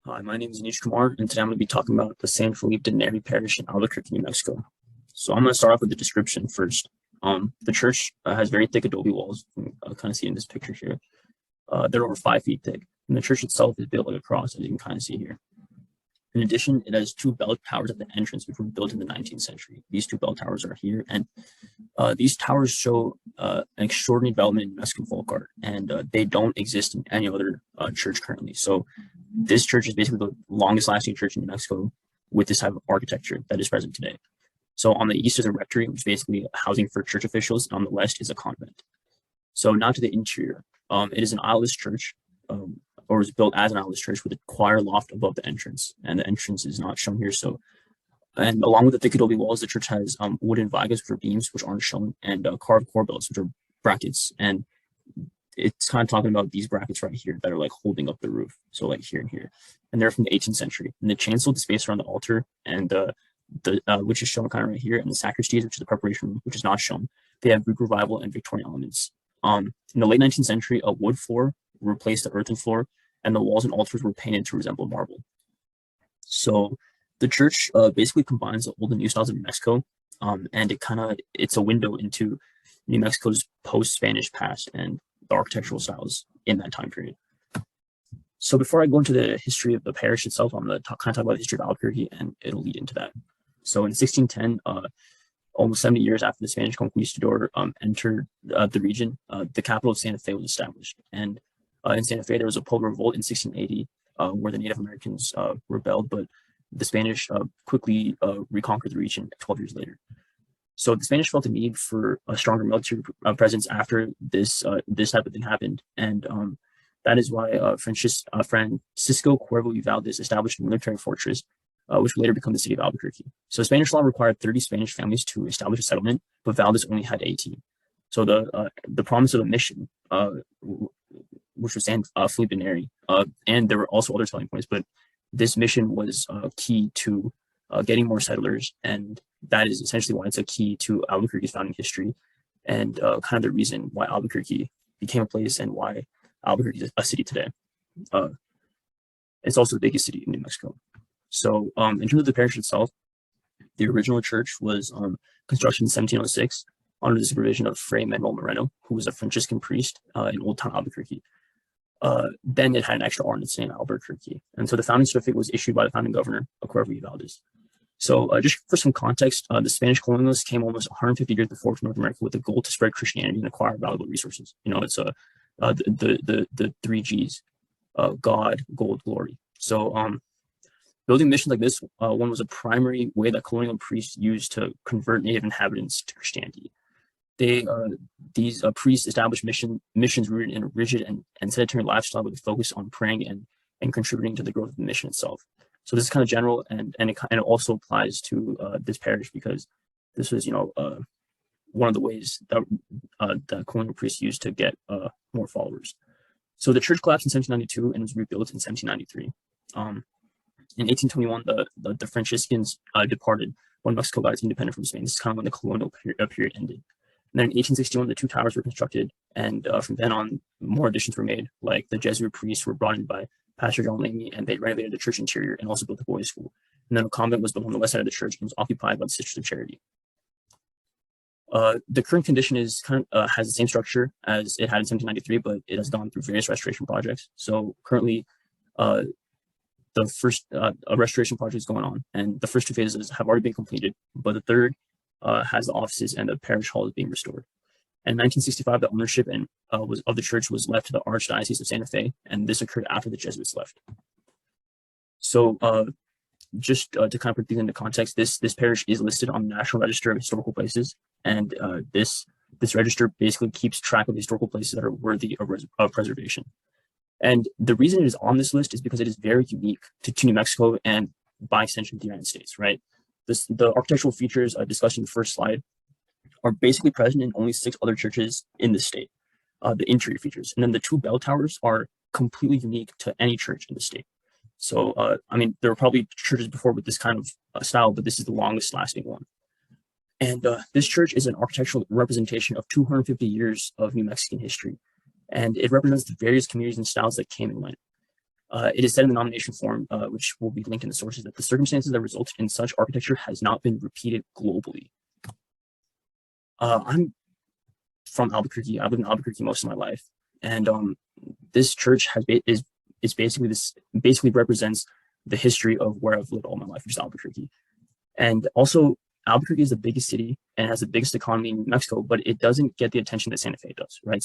Hi, my name is Anish Kumar, and today I'm going to be talking about the San Felipe de Neri Parish in Albuquerque, New Mexico. So I'm going to start off with the description first. The church has very thick adobe walls. You can kind of see in this picture here. They're over 5 feet thick, and the church itself is built like a cross, as you can kind of see here. In addition, it has two bell towers at the entrance, which were built in the 19th century. These two bell towers are here, and these towers show an extraordinary development in Mexican folk art, and they don't exist in any other church currently. So this church is basically the longest lasting church in New Mexico with this type of architecture that is present today. So on the east is a rectory, which is basically housing for church officials, and on the west is a convent. So now to the interior. It is an aisleless church, or was built as an aisleless church with a choir loft above the entrance, and the entrance is not shown here. So, and along with the thick adobe walls, the church has wooden vigas, which are beams, which aren't shown, and carved corbels, which are brackets. And it's kind of talking about these brackets right here that are like holding up the roof. So like here and here, and they're from the 18th century. And the chancel, the space around the altar, and which is shown kind of right here, and the sacristies, which is the preparation room, which is not shown. They have Greek revival and Victorian elements. In the late 19th century, a wood floor replaced the earthen floor, and the walls and altars were painted to resemble marble. So the church basically combines the old and new styles of New Mexico, and it's a window into New Mexico's post-Spanish past and the architectural styles in that time period. So before I go into the history of the parish itself, I'm going to kind of talk about the history of Albuquerque, and it'll lead into that. So in 1610, almost 70 years after the Spanish conquistador entered the region, the capital of Santa Fe was established. And in Santa Fe, there was a Pueblo revolt in 1680 where the Native Americans rebelled, but the Spanish quickly reconquered the region 12 years later. So the Spanish felt a need for a stronger military presence after this type of thing happened. And that is why Francisco Cuervo y Valdez established a military fortress, which would later become the city of Albuquerque. So Spanish law required 30 Spanish families to establish a settlement, but Valdez only had 18. So the promise of a mission, which was San Felipe Neri, and there were also other selling points, but this mission was key to getting more settlers, and that is essentially why it's a key to Albuquerque's founding history, and kind of the reason why Albuquerque became a place and why Albuquerque is a city today. It's also the biggest city in New Mexico. So in terms of the parish itself, the original church was constructed in 1706 under the supervision of Fray Manuel Moreno, who was a Franciscan priest in Old Town Albuquerque. Then it had an extra R in its name, Albuquerque. And so the founding certificate was issued by the founding governor, Cuervo y Valdez. So just for some context, the Spanish colonialists came almost 150 years before to North America with the goal to spread Christianity and acquire valuable resources. You know, it's the three G's, God, gold, glory. So building missions like this one was a primary way that colonial priests used to convert native inhabitants to Christianity. These priests established missions rooted in a rigid and sedentary lifestyle with a focus on praying and contributing to the growth of the mission itself. So this is kind of general, and it also applies to this parish, because this was, one of the ways that the colonial priests used to get more followers. So the church collapsed in 1792 and was rebuilt in 1793. In 1821, the Franciscans departed when Mexico got its independence from Spain. This is kind of when the colonial period ended. And then in 1861, the two towers were constructed, and from then on, more additions were made. Like the Jesuit priests were brought in by Pastor John Lamy, and they renovated the church interior and also built a boys' school. And then a convent was built on the west side of the church and was occupied by the Sisters of Charity. The current condition is has the same structure as it had in 1793, but it has gone through various restoration projects. So currently, the first restoration project is going on, and the first two phases have already been completed, but the third has the offices and the parish hall is being restored. In 1965, the ownership of the church was left to the Archdiocese of Santa Fe, and this occurred after the Jesuits left. So just to kind of put things into context, this parish is listed on the National Register of Historical Places, and this register basically keeps track of historical places that are worthy of preservation. And the reason it is on this list is because it is very unique to New Mexico and by extension to the United States, right? The architectural features discussed in the first slide are basically present in only 6 other churches in the state, the interior features. And then the 2 bell towers are completely unique to any church in the state. So, there were probably churches before with this kind of style, but this is the longest lasting one. And this church is an architectural representation of 250 years of New Mexican history. And it represents the various communities and styles that came and went. It is said in the nomination form, which will be linked in the sources, that the circumstances that resulted in such architecture has not been repeated globally. I'm from Albuquerque. I've lived in Albuquerque most of my life, and this church is basically represents the history of where I've lived all my life, which is Albuquerque. And also, Albuquerque is the biggest city and has the biggest economy in Mexico, but it doesn't get the attention that Santa Fe does, right?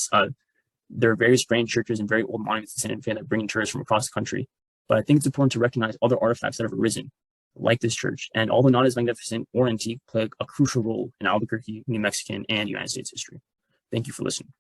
There are various grand churches and very old monuments in Santa Fe that bring in tourists from across the country. But I think it's important to recognize other artifacts that have arisen, like this church, and although not as magnificent or antique, play a crucial role in Albuquerque, New Mexican, and United States history. Thank you for listening.